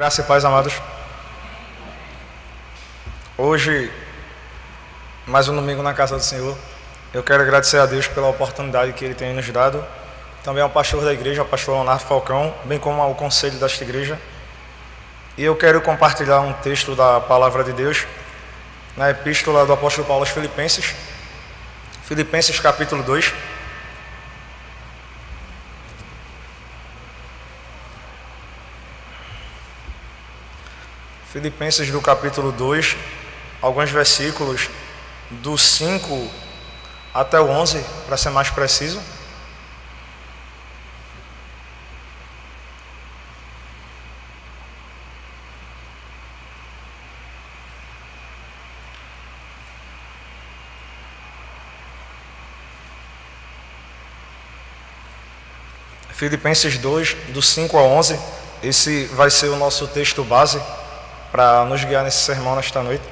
Graça e paz, amados. Hoje, mais um domingo na casa do Senhor. Eu quero agradecer a Deus pela oportunidade que Ele tem nos dado. Também ao pastor da igreja, ao pastor Leonardo Falcão, bem como ao conselho desta igreja. E eu quero compartilhar um texto da Palavra de Deus na epístola do apóstolo Paulo aos Filipenses. Filipenses capítulo 2. Filipenses do capítulo 2, alguns versículos do 5 até o 11, para ser mais preciso. Filipenses 2, do 5 ao 11, esse vai ser o nosso texto base para nos guiar nesse sermão nesta noite.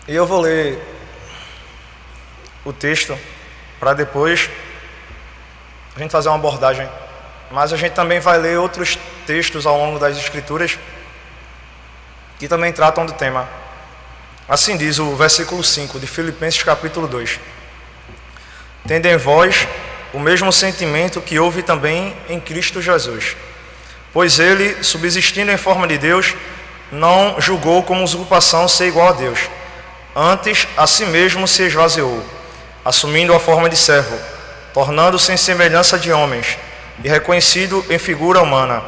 E eu vou ler o texto para depois a gente fazer uma abordagem, mas a gente também vai ler outros textos ao longo das Escrituras que também tratam do tema. Assim diz o versículo 5 de Filipenses capítulo 2: Tende em vós o mesmo sentimento que houve também em Cristo Jesus, pois ele, subsistindo em forma de Deus, não julgou como usurpação ser igual a Deus. Antes, a si mesmo se esvaziou, assumindo a forma de servo, tornando-se em semelhança de homens, e reconhecido em figura humana.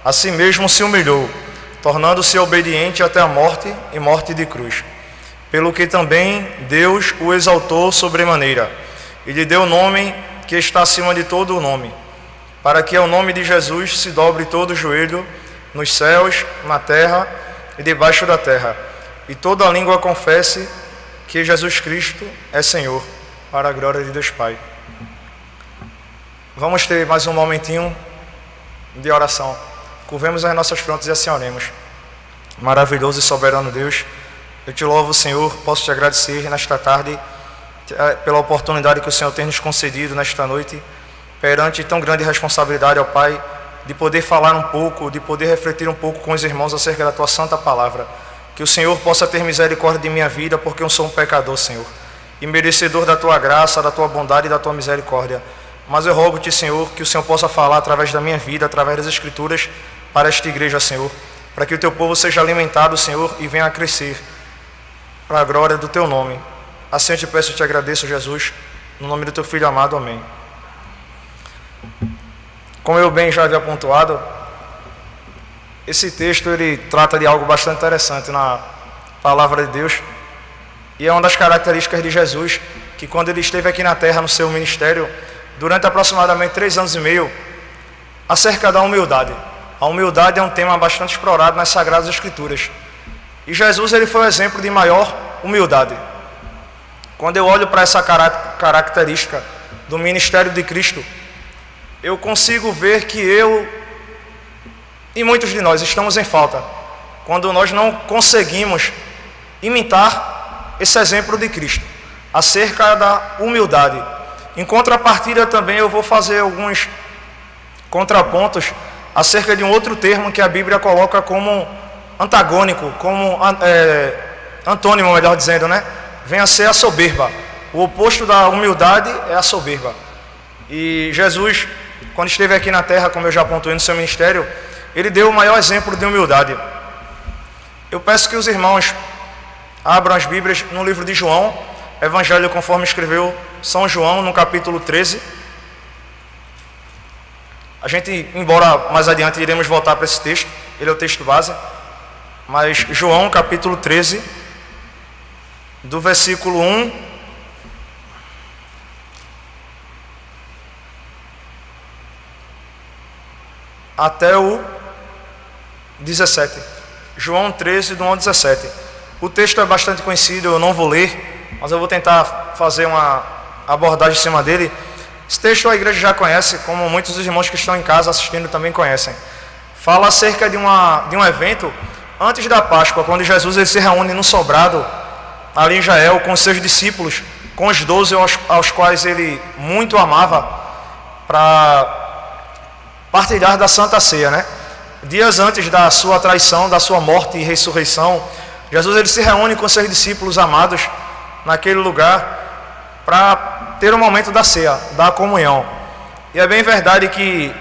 A si mesmo se humilhou, tornando-se obediente até a morte e morte de cruz. Pelo que também Deus o exaltou sobremaneira, e lhe deu o nome que está acima de todo o nome, para que ao nome de Jesus se dobre todo o joelho, nos céus, na terra e debaixo da terra, e toda a língua confesse que Jesus Cristo é Senhor, para a glória de Deus Pai. Vamos ter mais um momentinho de oração. Curvemos as nossas frontes e assim oremos. Maravilhoso e soberano Deus, eu te louvo, Senhor, posso te agradecer nesta tarde pela oportunidade que o Senhor tem nos concedido nesta noite, perante tão grande responsabilidade, ó Pai, de poder falar um pouco, de poder refletir um pouco com os irmãos acerca da Tua Santa Palavra. Que o Senhor possa ter misericórdia de minha vida, porque eu sou um pecador, Senhor, e merecedor da Tua graça, da Tua bondade e da Tua misericórdia. Mas eu rogo-te, Senhor, que o Senhor possa falar através da minha vida, através das Escrituras, para esta igreja, Senhor, para que o Teu povo seja alimentado, Senhor, e venha a crescer para a glória do Teu nome. Assim eu te peço e te agradeço, Jesus, no nome do Teu Filho amado, amém. Como eu bem já havia pontuado, esse texto ele trata de algo bastante interessante na Palavra de Deus, e é uma das características de Jesus, que quando ele esteve aqui na terra no seu ministério, durante aproximadamente 3 anos e meio, acerca da humildade. A humildade é um tema bastante explorado nas Sagradas Escrituras, e Jesus ele foi o exemplo de maior humildade. Quando eu olho para essa característica do ministério de Cristo, eu consigo ver que eu e muitos de nós estamos em falta, quando nós não conseguimos imitar esse exemplo de Cristo, acerca da humildade. Em contrapartida também eu vou fazer alguns contrapontos acerca de um outro termo que a Bíblia coloca como antagônico, como antônimo, melhor dizendo, né? Vem a ser a soberba. O oposto da humildade é a soberba. E Jesus, quando esteve aqui na terra, como eu já apontei no seu ministério, ele deu o maior exemplo de humildade. Eu peço que os irmãos abram as Bíblias no livro de João, Evangelho conforme escreveu São João, no capítulo 13. A gente, embora mais adiante iremos voltar para esse texto, ele é o texto base, mas João, capítulo 13, do versículo 1 até o 17. João 13, do 1 ao 17. O texto é bastante conhecido, eu não vou ler, mas eu vou tentar fazer uma abordagem em cima dele. Esse texto a igreja já conhece, como muitos dos irmãos que estão em casa assistindo também conhecem. Fala acerca de um evento antes da Páscoa, quando Jesus ele se reúne num sobrado ali em Israel com os seus discípulos com os 12 aos quais ele muito amava, para partilhar da Santa Ceia, né? Dias antes da sua traição, da sua morte e ressurreição, Jesus ele se reúne com seus discípulos amados naquele lugar para ter o momento da ceia, da comunhão. E é bem verdade que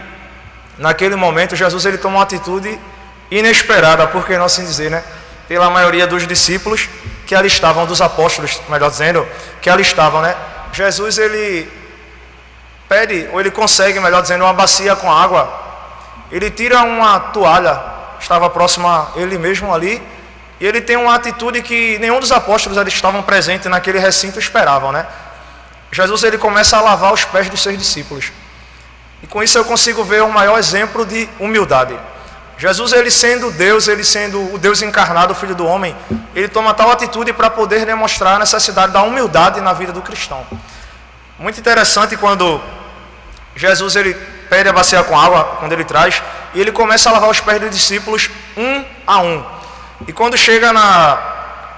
naquele momento Jesus ele toma uma atitude inesperada, por que não assim dizer, né? Pela maioria dos discípulos que ali estavam, dos apóstolos, melhor dizendo, que ali estavam, né? Jesus ele pede, ou ele consegue, melhor dizendo, uma bacia com água. Ele tira uma toalha, estava próxima a ele mesmo ali, e ele tem uma atitude que nenhum dos apóstolos ali estavam presentes naquele recinto esperavam, né? Jesus ele começa a lavar os pés dos seus discípulos. E com isso eu consigo ver o maior exemplo de humildade. Jesus, ele sendo Deus, ele sendo o Deus encarnado, o Filho do Homem, ele toma tal atitude para poder demonstrar a necessidade da humildade na vida do cristão. Muito interessante quando Jesus ele pede a bacia com água, quando ele traz, e ele começa a lavar os pés dos discípulos um a um. E quando chega na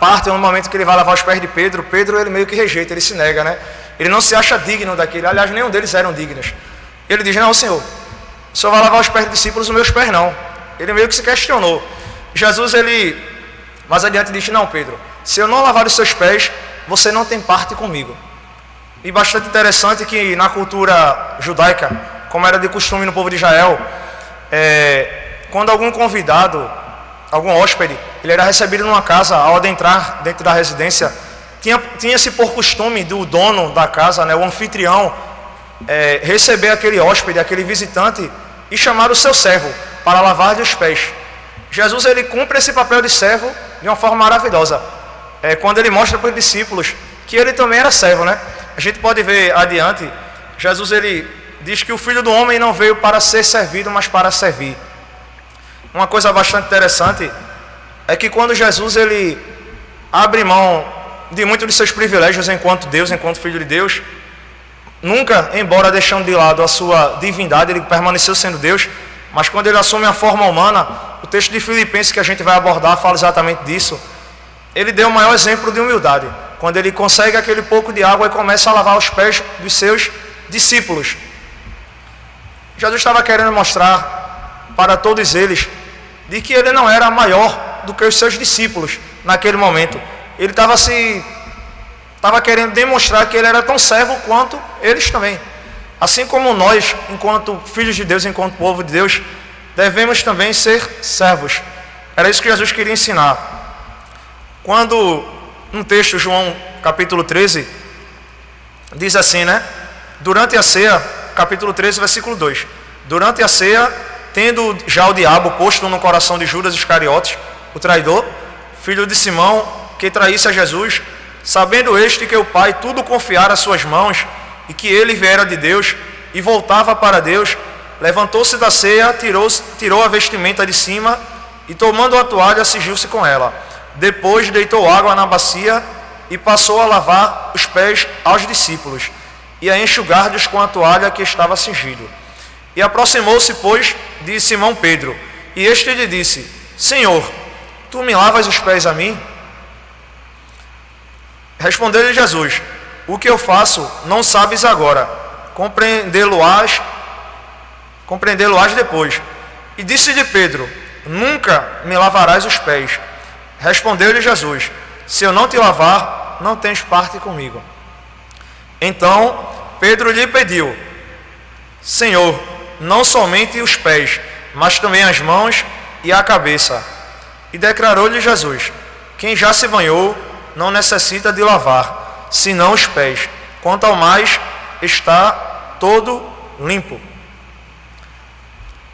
parte, no momento que ele vai lavar os pés de Pedro, Pedro ele meio que rejeita, ele se nega, né? Ele não se acha digno daquele, aliás, nenhum deles eram dignos. Ele diz, não, Senhor, o Senhor vai lavar os pés dos discípulos, os meus pés não. Ele meio que se questionou. Jesus, ele, mais adiante, diz, não, Pedro, se eu não lavar os seus pés, você não tem parte comigo. E bastante interessante que na cultura judaica, como era de costume no povo de Israel, quando algum convidado, algum hóspede, ele era recebido numa casa, ao adentrar dentro da residência, tinha-se por costume do dono da casa, né, o anfitrião, receber aquele hóspede, aquele visitante, e chamar o seu servo para lavar-lhe os pés. Jesus ele cumpre esse papel de servo de uma forma maravilhosa. Quando ele mostra para os discípulos que ele também era servo, né? A gente pode ver adiante, Jesus ele diz que o Filho do Homem não veio para ser servido, mas para servir. Uma coisa bastante interessante é que quando Jesus ele abre mão de muitos de seus privilégios enquanto Deus, enquanto Filho de Deus, nunca, embora deixando de lado a sua divindade, ele permaneceu sendo Deus, mas quando ele assume a forma humana, o texto de Filipenses que a gente vai abordar fala exatamente disso. Ele deu o maior exemplo de humildade, quando ele consegue aquele pouco de água e começa a lavar os pés dos seus discípulos. Jesus estava querendo mostrar para todos eles de que ele não era maior do que os seus discípulos naquele momento. Ele estava querendo demonstrar que ele era tão servo quanto eles também. Assim como nós, enquanto filhos de Deus, enquanto povo de Deus, devemos também ser servos. Era isso que Jesus queria ensinar. Quando, no texto, João capítulo 13, diz assim, né? Durante a ceia, capítulo 13, versículo 2. Durante a ceia, tendo já o diabo posto no coração de Judas Iscariotes, o traidor, filho de Simão, que traísse a Jesus, sabendo este que o Pai tudo confiara às suas mãos, e que ele viera de Deus, e voltava para Deus, levantou-se da ceia, tirou a vestimenta de cima, e tomando a toalha, cingiu-se com ela. Depois deitou água na bacia, e passou a lavar os pés aos discípulos, e a enxugar-lhes com a toalha que estava cingido. E aproximou-se, pois, de Simão Pedro, e este lhe disse, Senhor, tu me lavas os pés a mim? Respondeu-lhe Jesus, o que eu faço não sabes agora, compreendê-lo-ás depois. E disse-lhe Pedro, nunca me lavarás os pés. Respondeu-lhe Jesus, se eu não te lavar, não tens parte comigo. Então Pedro lhe pediu, Senhor, não somente os pés, mas também as mãos e a cabeça. E declarou-lhe Jesus, quem já se banhou não necessita de lavar, senão os pés, quanto ao mais está todo limpo.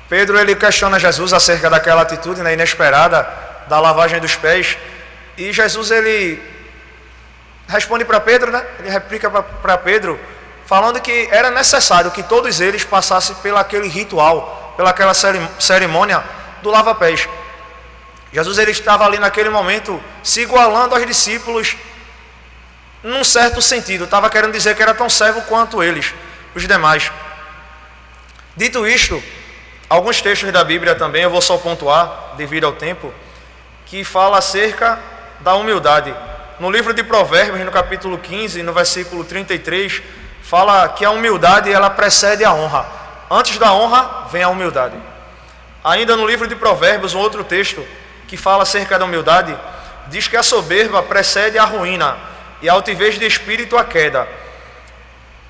Pedro ele questiona Jesus acerca daquela atitude, né, inesperada da lavagem dos pés, e Jesus ele responde para Pedro, né, ele replica para Pedro, falando que era necessário que todos eles passassem pelaquele ritual, pelaquela cerimônia do lava-pés. Jesus ele estava ali naquele momento se igualando aos discípulos num certo sentido, estava querendo dizer que era tão servo quanto eles, os demais. Dito isto, alguns textos da Bíblia também, eu vou só pontuar, devido ao tempo, que fala acerca da humildade. no livro de Provérbios, no capítulo 15, no versículo 33, fala que a humildade ela precede a honra. Antes da honra vem a humildade. Ainda no livro de Provérbios, um outro texto que fala acerca da humildade, diz que a soberba precede a ruína e a altivez de espírito a queda.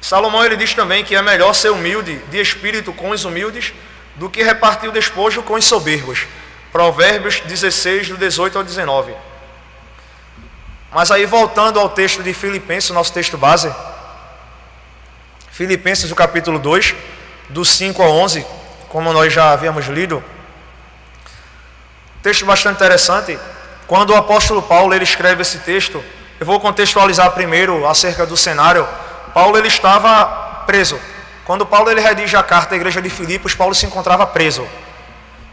Salomão ele diz também que é melhor ser humilde de espírito com os humildes do que repartir o despojo com os soberbos. Provérbios 16, do 18 ao 19. Mas aí voltando ao texto de Filipenses, nosso texto base, Filipenses, o capítulo 2, do 5 ao 11, como nós já havíamos lido, texto bastante interessante. Quando o apóstolo Paulo ele escreve esse texto, eu vou contextualizar primeiro acerca do cenário. Paulo ele estava preso. Quando Paulo ele redige a carta à igreja de Filipos, Paulo se encontrava preso.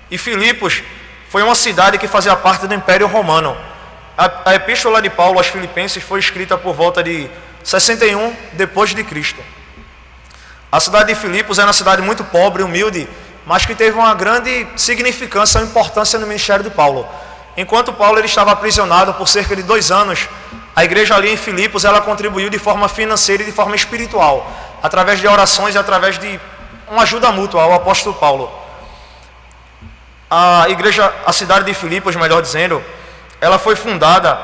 E Filipos foi uma cidade que fazia parte do Império Romano. A epístola de Paulo aos Filipenses foi escrita por volta de 61 depois de Cristo. A cidade de Filipos era uma cidade muito pobre, humilde, mas que teve uma grande significância e importância no ministério de Paulo. Enquanto Paulo ele estava aprisionado por cerca de 2 anos, a igreja ali em Filipos ela contribuiu de forma financeira e de forma espiritual, através de orações e através de uma ajuda mútua ao apóstolo Paulo. A cidade de Filipos, melhor dizendo, ela foi fundada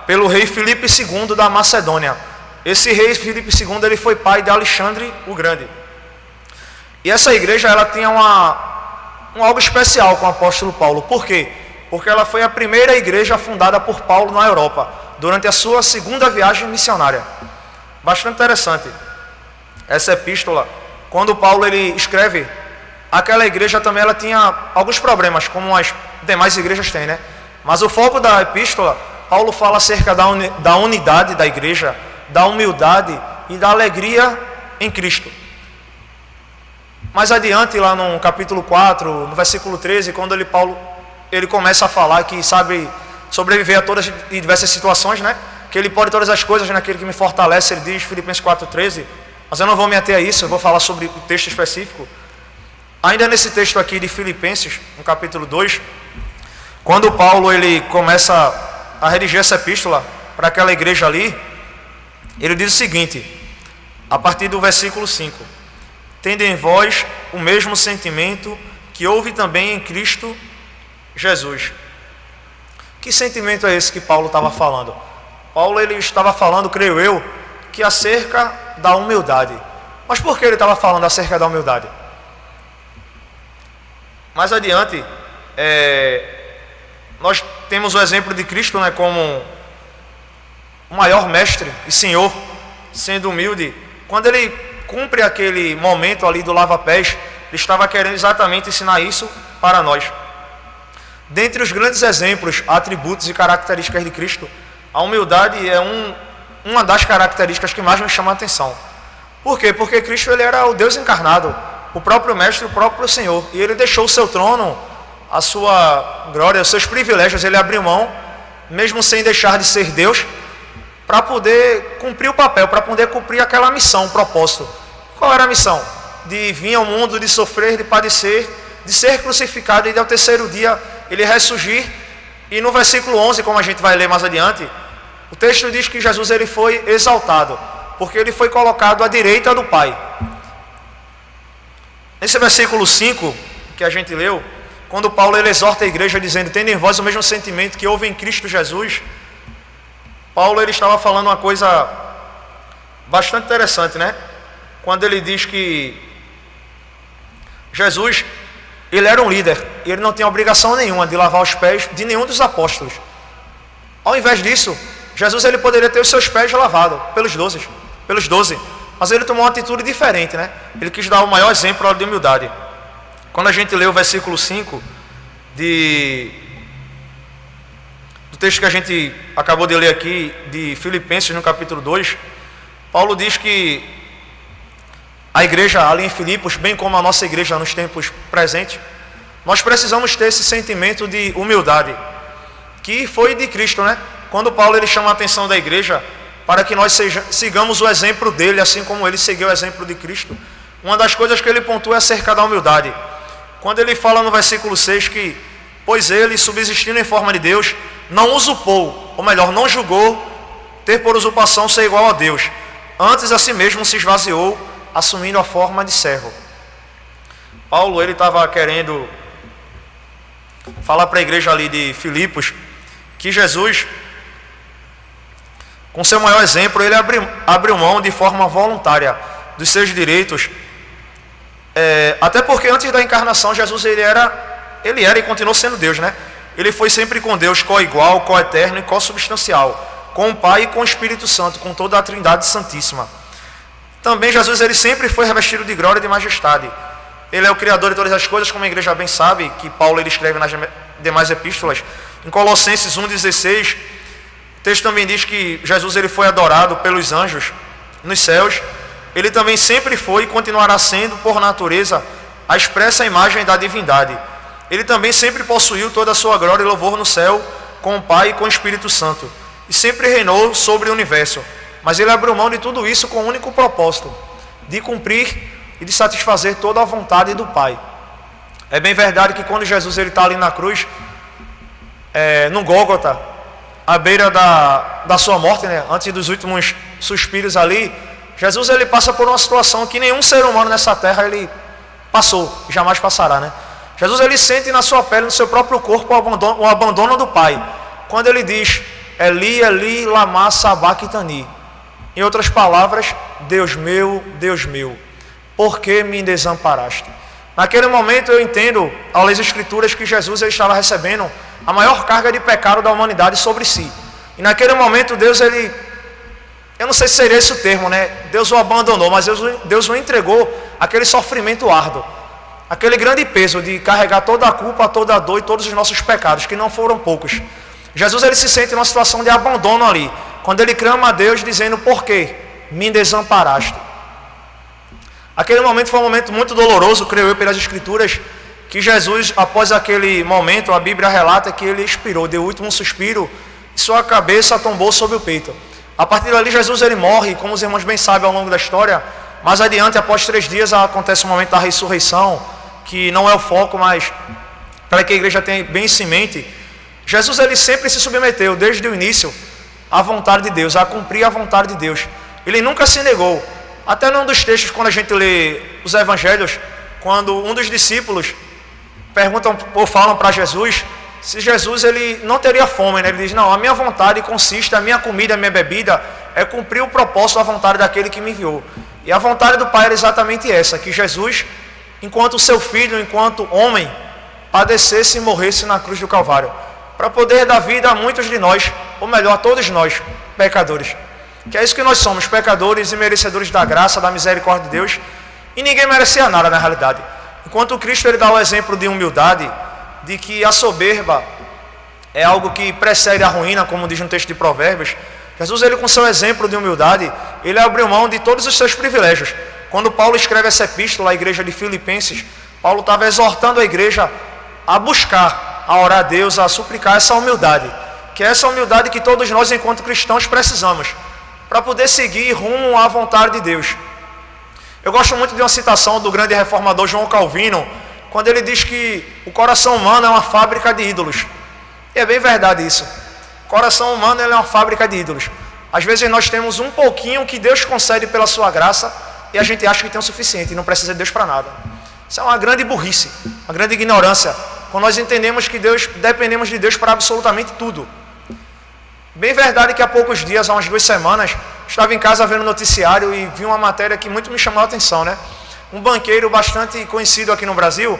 pelo rei Filipe II da Macedônia. Esse rei Filipe II ele foi pai de Alexandre o Grande. E essa igreja ela tinha algo especial com o apóstolo Paulo. Por quê? Porque ela foi a primeira igreja fundada por Paulo na Europa, durante a sua segunda viagem missionária. Bastante interessante. Essa epístola, quando Paulo ele escreve, aquela igreja também ela tinha alguns problemas, como as demais igrejas têm, né? Mas o foco da epístola, Paulo fala acerca da unidade da igreja, da humildade e da alegria em Cristo. Mais adiante, lá no capítulo 4, no versículo 13, quando Paulo ele começa a falar que sabe sobreviver a todas e diversas situações, né? Que ele pode todas as coisas naquele que me fortalece, ele diz, Filipenses 4,13. Mas eu não vou me ater a isso, eu vou falar sobre o texto específico. Ainda nesse texto aqui de Filipenses, no capítulo 2, quando Paulo ele começa a redigir essa epístola para aquela igreja ali, ele diz o seguinte, a partir do versículo 5: tendo em vós o mesmo sentimento que houve também em Cristo Jesus. Que sentimento é esse que Paulo estava falando? Paulo ele estava falando, creio eu, que acerca da humildade. Mas por que ele estava falando acerca da humildade? Mais adiante, nós temos o exemplo de Cristo, né, como o maior mestre e Senhor, sendo humilde. Quando ele cumpre aquele momento ali do lava-pés, ele estava querendo exatamente ensinar isso para nós. Dentre os grandes exemplos, atributos e características de Cristo, a humildade é uma das características que mais me chama a atenção. Por quê? Porque Cristo ele era o Deus encarnado, o próprio Mestre, o próprio Senhor. E ele deixou o seu trono, a sua glória, os seus privilégios, ele abriu mão, mesmo sem deixar de ser Deus, para poder cumprir o papel, para poder cumprir aquela missão, o propósito. Qual era a missão? De vir ao mundo, de sofrer, de padecer, de ser crucificado e de ao terceiro dia ele ressurgir. E no versículo 11, como a gente vai ler mais adiante, o texto diz que Jesus ele foi exaltado, porque ele foi colocado à direita do Pai. Nesse versículo 5 que a gente leu, quando Paulo ele exorta a igreja dizendo, tendo em vós o mesmo sentimento que houve em Cristo Jesus, Paulo ele estava falando uma coisa bastante interessante, né? Quando ele diz que Jesus, ele era um líder, e ele não tinha obrigação nenhuma de lavar os pés de nenhum dos apóstolos. Ao invés disso, Jesus ele poderia ter os seus pés lavados pelos 12, mas ele tomou uma atitude diferente, né? Ele quis dar o maior exemplo de humildade. Quando a gente lê o versículo 5 do texto que a gente acabou de ler aqui, de Filipenses no capítulo 2, Paulo diz que a igreja ali em Filipos, bem como a nossa igreja nos tempos presentes, nós precisamos ter esse sentimento de humildade, que foi de Cristo, né? Quando Paulo ele chama a atenção da igreja para que nós sigamos o exemplo dele, assim como ele seguiu o exemplo de Cristo, uma das coisas que ele pontua é acerca da humildade. Quando ele fala no versículo 6 que, pois ele, subsistindo em forma de Deus, não usurpou, ou melhor, não julgou ter por usurpação ser igual a Deus. Antes a si mesmo se esvaziou, assumindo a forma de servo. Paulo, ele estava querendo falar para a igreja ali de Filipos que Jesus, com seu maior exemplo, ele abriu mão de forma voluntária dos seus direitos, até porque antes da encarnação Jesus ele era e continuou sendo Deus, né? Ele foi sempre com Deus, co-igual, co-eterno e co-substancial, com o Pai e com o Espírito Santo, com toda a Trindade Santíssima. Também Jesus ele sempre foi revestido de glória e de majestade. Ele é o Criador de todas as coisas, como a igreja bem sabe, que Paulo ele escreve nas demais epístolas. Em Colossenses 1,16, o texto também diz que Jesus ele foi adorado pelos anjos nos céus. Ele também sempre foi e continuará sendo, por natureza, a expressa imagem da divindade. Ele também sempre possuiu toda a sua glória e louvor no céu, com o Pai e com o Espírito Santo. E sempre reinou sobre o universo. Mas ele abriu mão de tudo isso com o único propósito, de cumprir e de satisfazer toda a vontade do Pai. É bem verdade que quando Jesus está ali na cruz, no Gólgota, à beira da sua morte, né, antes dos últimos suspiros ali, Jesus ele passa por uma situação que nenhum ser humano nessa terra ele passou, jamais passará, né? Jesus ele sente na sua pele, no seu próprio corpo, o abandono do Pai, quando ele diz: Eli, Eli, lama sabachthani. Em outras palavras, Deus meu, por que me desamparaste? Naquele momento eu entendo, ao ler as Escrituras, que Jesus ele estava recebendo a maior carga de pecado da humanidade sobre si. E naquele momento Deus ele, eu não sei se seria esse o termo, né? Deus o abandonou, mas Deus o entregou aquele sofrimento árduo, aquele grande peso de carregar toda a culpa, toda a dor e todos os nossos pecados, que não foram poucos. Jesus ele se sente numa situação de abandono ali, quando ele clama a Deus dizendo: por que me desamparaste? Aquele momento foi um momento muito doloroso, creio eu, pelas Escrituras, que Jesus, após aquele momento, a Bíblia relata que ele expirou, deu o último suspiro, e sua cabeça tombou sobre o peito. A partir dali, Jesus ele morre, como os irmãos bem sabem ao longo da história. Mais adiante, após 3 dias, acontece o momento da ressurreição, que não é o foco, mas para que a igreja tenha bem isso em mente. Jesus ele sempre se submeteu, desde o início, à vontade de Deus, a cumprir a vontade de Deus. Ele nunca se negou. Até num dos textos, quando a gente lê os evangelhos, quando um dos discípulos perguntam ou falam para Jesus se Jesus ele não teria fome, né? Ele diz: não, a minha vontade consiste, a minha comida, a minha bebida é cumprir o propósito da vontade daquele que me enviou. E a vontade do Pai era exatamente essa, que Jesus, enquanto seu filho, enquanto homem, padecesse e morresse na cruz do Calvário, para poder dar vida a muitos de nós, ou melhor, a todos nós, pecadores. Que é isso que nós somos, pecadores e merecedores da graça, da misericórdia de Deus, e ninguém merecia nada na realidade. Enquanto Cristo ele dá o exemplo de humildade, de que a soberba é algo que precede a ruína, como diz no texto de Provérbios, Jesus ele com seu exemplo de humildade, ele abriu mão de todos os seus privilégios. Quando Paulo escreve essa epístola à igreja de Filipenses, Paulo estava exortando a igreja a buscar, a orar a Deus, a suplicar essa humildade, que é essa humildade que todos nós enquanto cristãos precisamos, para poder seguir rumo à vontade de Deus. Eu gosto muito de uma citação do grande reformador João Calvino, quando ele diz que o coração humano é uma fábrica de ídolos. E é bem verdade isso. O coração humano ele é uma fábrica de ídolos. Às vezes nós temos um pouquinho que Deus concede pela sua graça e a gente acha que tem o suficiente e não precisa de Deus para nada. Isso é uma grande burrice, uma grande ignorância, quando nós entendemos que dependemos de Deus para absolutamente tudo. Bem verdade que há poucos dias, há umas 2 semanas, estava em casa vendo o noticiário e vi uma matéria que muito me chamou a atenção, né? Um banqueiro bastante conhecido aqui no Brasil,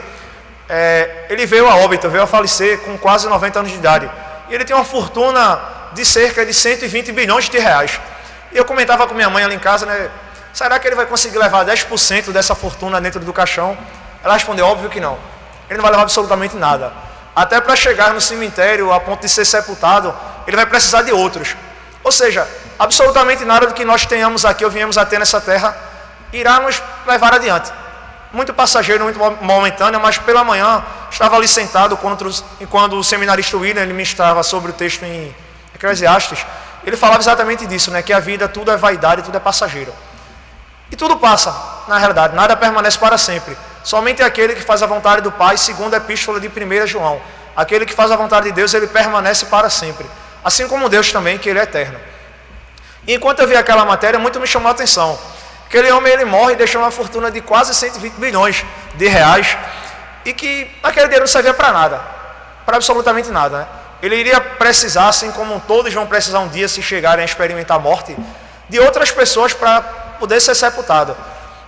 ele veio a óbito, veio a falecer com quase 90 anos de idade. E ele tem uma fortuna de cerca de 120 bilhões de reais. E eu comentava com minha mãe ali em casa, né? Será que ele vai conseguir levar 10% dessa fortuna dentro do caixão? Ela respondeu: óbvio que não. Ele não vai levar absolutamente nada. Até para chegar no cemitério, a ponto de ser sepultado, ele vai precisar de outros. Ou seja, absolutamente nada do que nós tenhamos aqui ou viemos a ter nessa terra irá nos levar adiante. Muito passageiro, muito momentâneo, mas pela manhã estava ali sentado quando o seminarista William ele ministrava sobre o texto em Eclesiastes. Ele falava exatamente disso, né? Que a vida tudo é vaidade, tudo é passageiro. E tudo passa, na realidade, nada permanece para sempre. Somente aquele que faz a vontade do Pai, segundo a epístola de 1 João. Aquele que faz a vontade de Deus, ele permanece para sempre. Assim como Deus também, que ele é eterno. E enquanto eu vi aquela matéria, muito me chamou a atenção. Aquele homem, ele morre e deixou uma fortuna de quase 120 bilhões de reais, e que aquele dinheiro não servia para nada, para absolutamente nada, né? Ele iria precisar, assim como todos vão precisar um dia se chegarem a experimentar a morte, de outras pessoas para poder ser sepultado.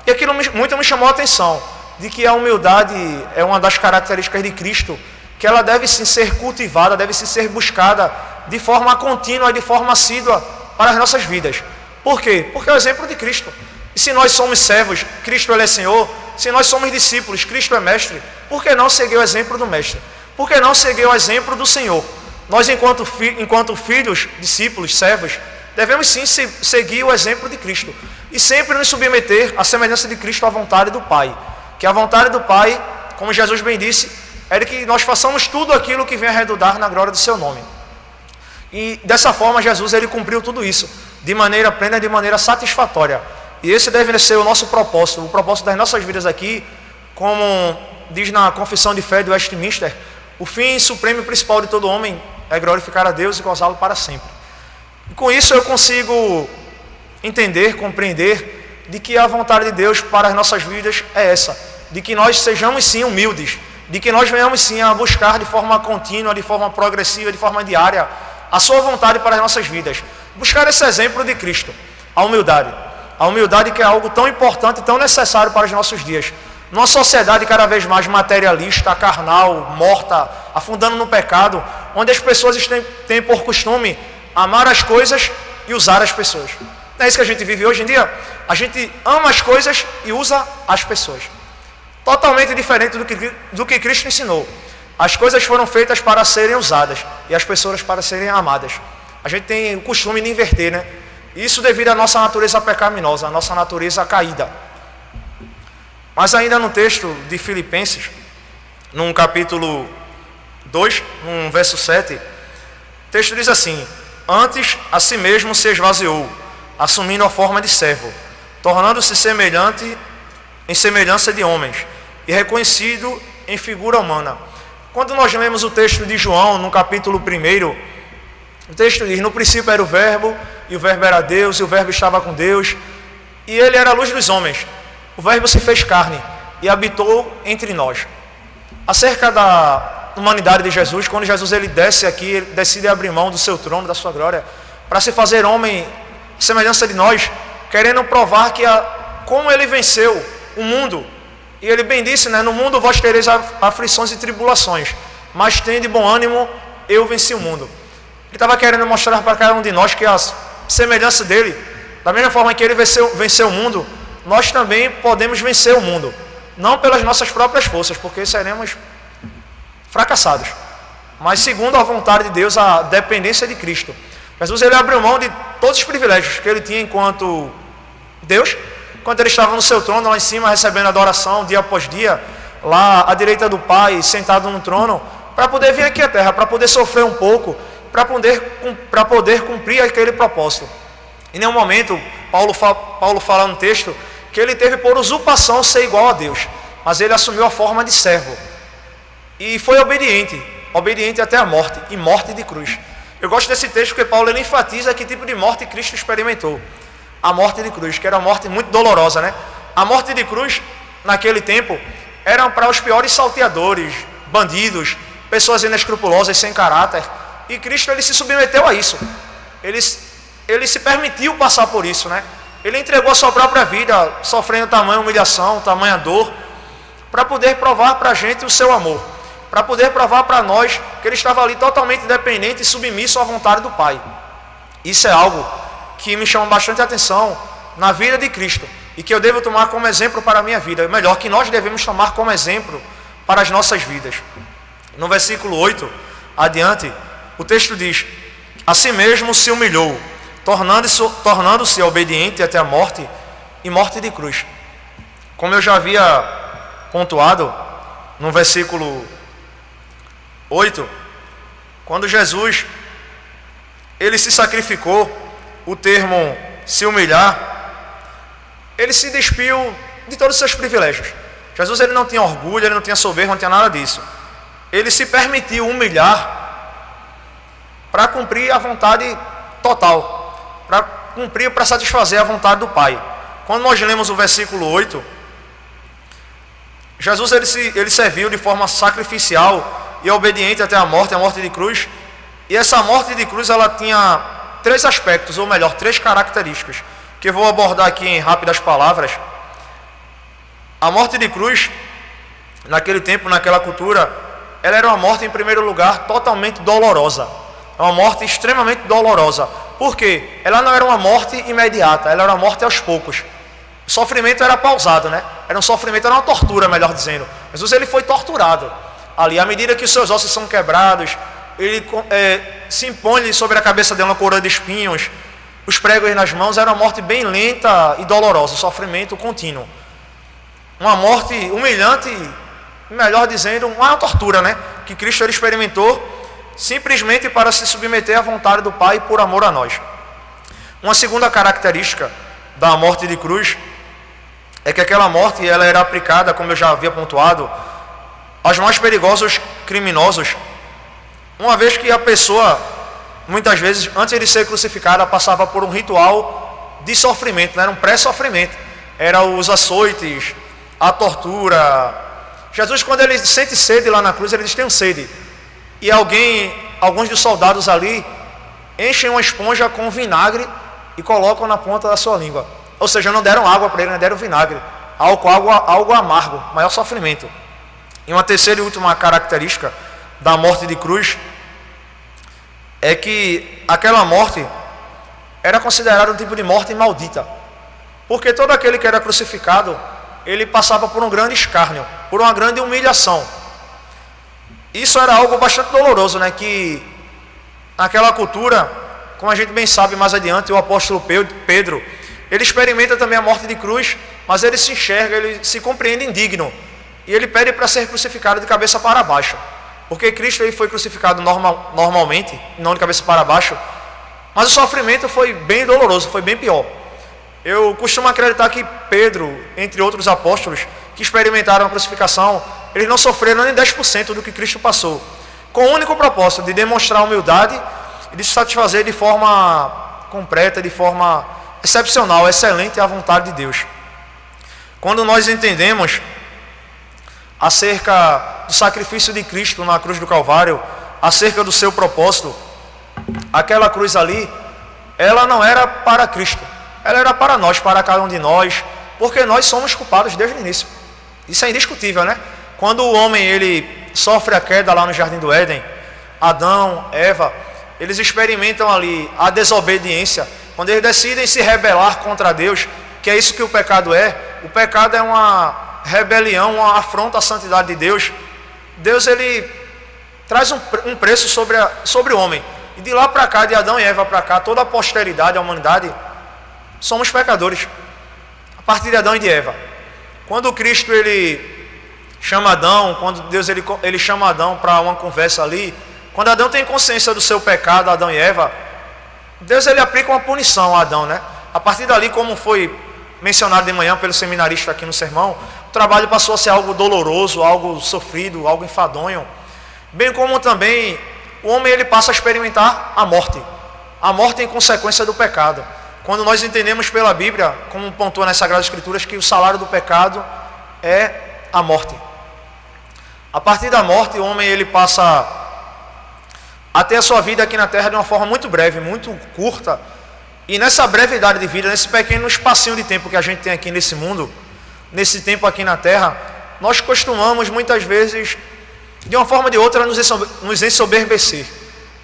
E aquilo muito me chamou a atenção, de que a humildade é uma das características de Cristo, que ela deve sim ser cultivada, deve sim ser buscada de forma contínua, de forma assídua para as nossas vidas. Por quê? Porque é o exemplo de Cristo. E se nós somos servos, Cristo ele é Senhor. Se nós somos discípulos, Cristo é Mestre. Por que não seguir o exemplo do Mestre? Por que não seguir o exemplo do Senhor? Nós, enquanto filhos, discípulos, servos, devemos sim seguir o exemplo de Cristo. E sempre nos submeter à semelhança de Cristo à vontade do Pai. Que a vontade do Pai, como Jesus bem disse, é de que nós façamos tudo aquilo que vem a redundar na glória do seu nome. E dessa forma Jesus ele cumpriu tudo isso, de maneira plena, de maneira satisfatória. E esse deve ser o nosso propósito, o propósito das nossas vidas aqui, como diz na Confissão de Fé de Westminster, o fim supremo e principal de todo homem é glorificar a Deus e gozá-lo para sempre. E com isso eu consigo entender, compreender de que a vontade de Deus para as nossas vidas é essa, de que nós sejamos sim humildes, de que nós venhamos sim a buscar de forma contínua, de forma progressiva, de forma diária, a sua vontade para as nossas vidas. Buscar esse exemplo de Cristo, a humildade. A humildade que é algo tão importante e tão necessário para os nossos dias. Numa sociedade cada vez mais materialista, carnal, morta, afundando no pecado, onde as pessoas têm por costume amar as coisas e usar as pessoas. Não é isso que a gente vive hoje em dia? A gente ama as coisas e usa as pessoas. Totalmente diferente do que Cristo ensinou. As coisas foram feitas para serem usadas e as pessoas para serem amadas. A gente tem o costume de inverter, né? Isso devido à nossa natureza pecaminosa, à nossa natureza caída. Mas ainda no texto de Filipenses, no capítulo 2, no verso 7, o texto diz assim: antes a si mesmo se esvaziou, assumindo a forma de servo, tornando-se semelhante em semelhança de homens, e reconhecido em figura humana. Quando nós lemos o texto de João, no capítulo 1, o texto diz: no princípio era o verbo, e o verbo era Deus, e o verbo estava com Deus, e ele era a luz dos homens. O verbo se fez carne e habitou entre nós. Acerca da humanidade de Jesus, quando Jesus ele desce aqui, ele decide abrir mão do seu trono, da sua glória, para se fazer homem, semelhança de nós, querendo provar que como ele venceu o mundo. E ele bem disse, né? No mundo vós tereis aflições e tribulações, mas tende bom ânimo, eu venci o mundo. Ele estava querendo mostrar para cada um de nós que a semelhança dele, da mesma forma que ele venceu o mundo, nós também podemos vencer o mundo. Não pelas nossas próprias forças, porque seremos fracassados, mas segundo a vontade de Deus, a dependência de Cristo. Jesus ele abriu mão de todos os privilégios que ele tinha enquanto Deus, quando ele estava no seu trono lá em cima, recebendo adoração dia após dia, lá à direita do Pai, sentado no trono, para poder vir aqui à terra, para poder sofrer um pouco, para poder cumprir aquele propósito. Em nenhum momento, Paulo fala no texto que ele teve por usurpação ser igual a Deus, mas ele assumiu a forma de servo e foi obediente até a morte, e morte de cruz. Eu gosto desse texto porque Paulo ele enfatiza que tipo de morte Cristo experimentou. A morte de cruz, que era uma morte muito dolorosa, né? A morte de cruz, naquele tempo, era para os piores salteadores, bandidos, pessoas inescrupulosas, sem caráter. E Cristo ele se submeteu a isso. Ele se permitiu passar por isso, né? Ele entregou a sua própria vida, sofrendo tamanha humilhação, tamanha dor, para poder provar para a gente o seu amor, para poder provar para nós que ele estava ali totalmente dependente e submisso à vontade do Pai. Isso é algo que me chama bastante atenção na vida de Cristo e que eu devo tomar como exemplo para a minha vida, melhor, que nós devemos tomar como exemplo para as nossas vidas. No versículo 8 adiante, o texto diz: a si mesmo se humilhou, tornando-se obediente até a morte, e morte de cruz. Como eu já havia pontuado no versículo 8, quando Jesus ele se sacrificou, o termo se humilhar, ele se despiu de todos os seus privilégios. Jesus ele não tinha orgulho, ele não tinha soberba, não tinha nada disso. Ele se permitiu humilhar para cumprir a vontade total, para cumprir para satisfazer a vontade do Pai. Quando nós lemos o versículo 8, Jesus ele serviu de forma sacrificial e obediente até a morte de cruz. E essa morte de cruz ela tinha 3 aspectos, ou melhor, 3 características, que eu vou abordar aqui em rápidas palavras. A morte de cruz, naquele tempo, naquela cultura, ela era uma morte, em primeiro lugar, totalmente dolorosa. Uma morte extremamente dolorosa. Por quê? Ela não era uma morte imediata, ela era uma morte aos poucos. O sofrimento era pausado, né? Era um sofrimento, era uma tortura, melhor dizendo. Jesus ele foi torturado ali. À medida que os seus ossos são quebrados, ele se impõe sobre a cabeça dele uma coroa de espinhos, os pregos nas mãos. Era uma morte bem lenta e dolorosa, sofrimento contínuo. Uma morte humilhante, melhor dizendo, uma tortura, né? Que Cristo ele experimentou simplesmente para se submeter à vontade do Pai por amor a nós. Uma segunda característica da morte de cruz é que aquela morte ela era aplicada, como eu já havia pontuado, aos mais perigosos criminosos, uma vez que a pessoa, muitas vezes, antes de ser crucificada, passava por um ritual de sofrimento, né? Era um pré-sofrimento, eram os açoites, a tortura. Jesus, quando ele sente sede lá na cruz, ele diz: tenho sede. E alguns dos soldados ali, enchem uma esponja com vinagre e colocam na ponta da sua língua. Ou seja, não deram água para ele, não deram vinagre. Algo amargo, maior sofrimento. E uma terceira e última característica da morte de cruz é que aquela morte era considerada um tipo de morte maldita. Porque todo aquele que era crucificado, ele passava por um grande escárnio, por uma grande humilhação. Isso era algo bastante doloroso, né? Que naquela cultura, como a gente bem sabe mais adiante, o apóstolo Pedro, ele experimenta também a morte de cruz, mas ele se enxerga, ele se compreende indigno. E ele pede para ser crucificado de cabeça para baixo. Porque Cristo ele foi crucificado normalmente, não de cabeça para baixo. Mas o sofrimento foi bem doloroso, foi bem pior. Eu costumo acreditar que Pedro, entre outros apóstolos, que experimentaram a crucificação, eles não sofreram nem 10% do que Cristo passou. Com o único propósito de demonstrar humildade e de se satisfazer de forma completa, de forma excepcional, excelente à vontade de Deus. Quando nós entendemos acerca do sacrifício de Cristo na cruz do Calvário, acerca do seu propósito, aquela cruz ali, ela não era para Cristo, ela era para nós, para cada um de nós, porque nós somos culpados desde o início. Isso é indiscutível, né? Quando o homem ele sofre a queda lá no Jardim do Éden, Adão, Eva, eles experimentam ali a desobediência. Quando eles decidem se rebelar contra Deus, que é isso que o pecado é uma rebelião, uma afronta à santidade de Deus. Deus ele traz um preço sobre o homem. E de lá para cá, de Adão e Eva para cá, toda a posteridade, a humanidade, somos pecadores. A partir de Adão e de Eva. Quando Cristo ele chama Adão, quando Deus ele chama Adão para uma conversa ali, quando Adão tem consciência do seu pecado, Adão e Eva, Deus ele aplica uma punição a Adão, né? A partir dali, como foi mencionado de manhã pelo seminarista aqui no sermão, o trabalho passou a ser algo doloroso, algo sofrido, algo enfadonho. Bem como também o homem ele passa a experimentar a morte em consequência do pecado. Quando nós entendemos pela Bíblia, como pontua nas Sagradas Escrituras, que o salário do pecado é a morte. A partir da morte, o homem ele passa a ter a sua vida aqui na Terra de uma forma muito breve, muito curta. E nessa brevidade de vida, nesse pequeno espacinho de tempo que a gente tem aqui nesse mundo, nesse tempo aqui na Terra, nós costumamos muitas vezes, de uma forma ou de outra, nos ensoberbecer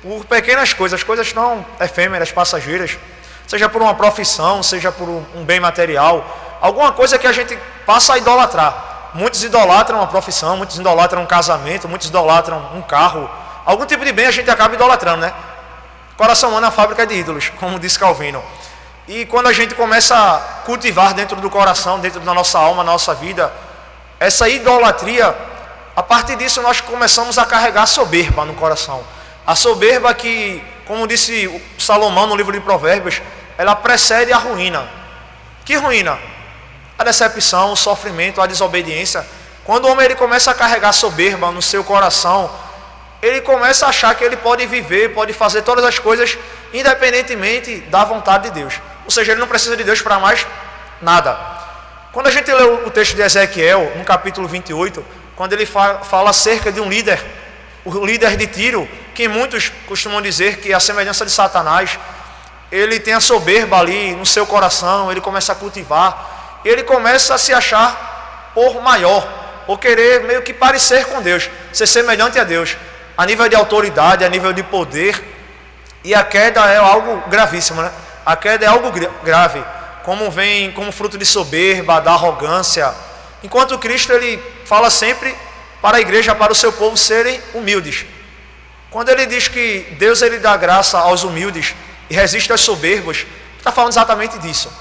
por pequenas coisas tão efêmeras, passageiras, seja por uma profissão, seja por um bem material, alguma coisa que a gente passa a idolatrar. Muitos idolatram uma profissão, muitos idolatram um casamento, muitos idolatram um carro. Algum tipo de bem a gente acaba idolatrando, né? Coração humano é uma fábrica de ídolos, como disse Calvino. E quando a gente começa a cultivar dentro do coração, dentro da nossa alma, na nossa vida, essa idolatria, a partir disso nós começamos a carregar soberba no coração. A soberba que, como disse Salomão no livro de Provérbios, ela precede a ruína. Que ruína? A decepção, o sofrimento, a desobediência. Quando o homem ele começa a carregar soberba no seu coração, ele começa a achar que ele pode viver, pode fazer todas as coisas independentemente da vontade de Deus. Ou seja, ele não precisa de Deus para mais nada. Quando a gente lê o texto de Ezequiel, no capítulo 28, quando ele fala acerca de um líder, o líder de Tiro, que muitos costumam dizer que a semelhança de Satanás, ele tem a soberba ali no seu coração, ele começa a cultivar, ele começa a se achar por maior, ou querer meio que parecer com Deus, ser semelhante a Deus, a nível de autoridade, a nível de poder. E a queda é algo gravíssimo, né? A queda é algo grave, como vem como fruto de soberba, da arrogância. Enquanto Cristo, ele fala sempre para a igreja, para o seu povo serem humildes. Quando ele diz que Deus, ele dá graça aos humildes e resiste aos soberbos, está falando exatamente disso.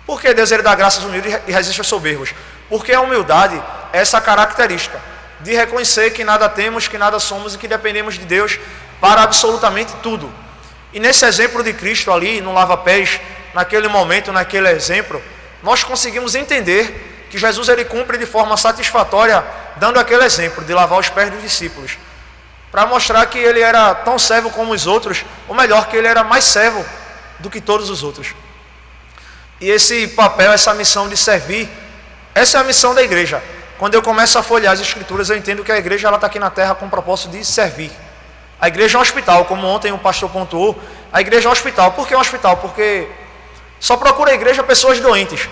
Por que Deus, ele dá graça aos humildes e resiste aos soberbos? Porque a humildade é essa característica de reconhecer que nada temos, que nada somos e que dependemos de Deus para absolutamente tudo. E nesse exemplo de Cristo ali, no lava-pés, naquele momento, naquele exemplo, nós conseguimos entender que Jesus, ele cumpre de forma satisfatória, dando aquele exemplo de lavar os pés dos discípulos, para mostrar que ele era tão servo como os outros, ou melhor, que ele era mais servo do que todos os outros. E esse papel, essa missão de servir, essa é a missão da igreja. Quando eu começo a folhear as escrituras, eu entendo que a igreja está aqui na terra com o propósito de servir. A igreja é um hospital, como ontem o pastor pontuou, a igreja é um hospital. Por que um hospital? Porque só procura a igreja pessoas doentes.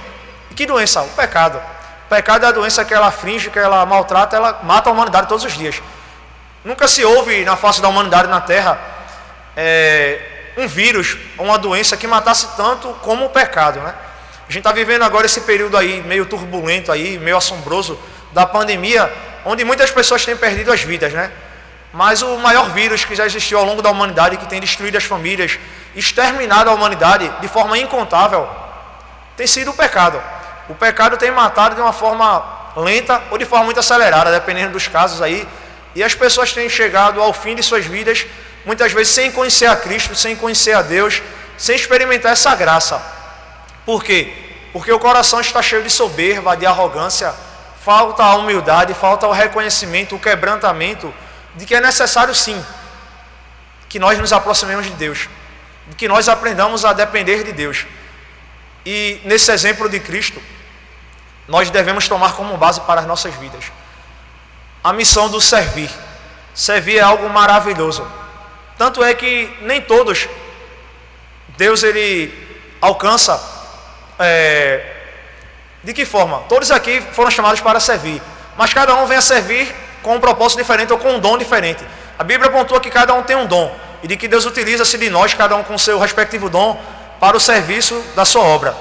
E que doença? O pecado. O pecado é a doença que ela aflige, que ela maltrata, ela mata a humanidade todos os dias. Nunca se houve na face da humanidade na terra um vírus, uma doença que matasse tanto como o pecado, né? A gente está vivendo agora esse período aí, meio turbulento aí, meio assombroso, da pandemia, onde muitas pessoas têm perdido as vidas, né? Mas o maior vírus que já existiu ao longo da humanidade, que tem destruído as famílias, exterminado a humanidade de forma incontável, tem sido o pecado. O pecado tem matado de uma forma lenta ou de forma muito acelerada, dependendo dos casos aí. E as pessoas têm chegado ao fim de suas vidas, muitas vezes sem conhecer a Cristo, sem conhecer a Deus, sem experimentar essa graça. Por quê? Porque o coração está cheio de soberba, de arrogância, falta a humildade, falta o reconhecimento, o quebrantamento, de que é necessário sim, que nós nos aproximemos de Deus, de que nós aprendamos a depender de Deus. E nesse exemplo de Cristo, nós devemos tomar como base para as nossas vidas a missão do servir. Servir é algo maravilhoso. Tanto é que nem todos Deus, ele alcança. De que forma? Todos aqui foram chamados para servir, mas cada um vem a servir com um propósito diferente ou com um dom diferente. A Bíblia pontua que cada um tem um dom e de que Deus utiliza-se de nós, cada um com seu respectivo dom, para o serviço da sua obra.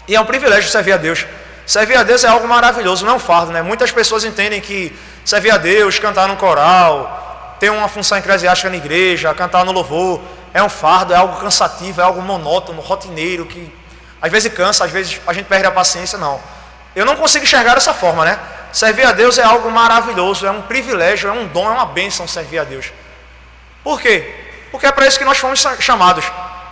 E é um privilégio servir a Deus. Servir a Deus é algo maravilhoso, não é um fardo, né? Muitas pessoas entendem que servir a Deus, cantar no coral, ter uma função eclesiástica na igreja, cantar no louvor, é um fardo, é algo cansativo, é algo monótono, rotineiro, que às vezes cansa, às vezes a gente perde a paciência. Não. Eu não consigo enxergar dessa forma, né? Servir a Deus é algo maravilhoso, é um privilégio, é um dom, é uma bênção servir a Deus. Por quê? Porque é para isso que nós fomos chamados,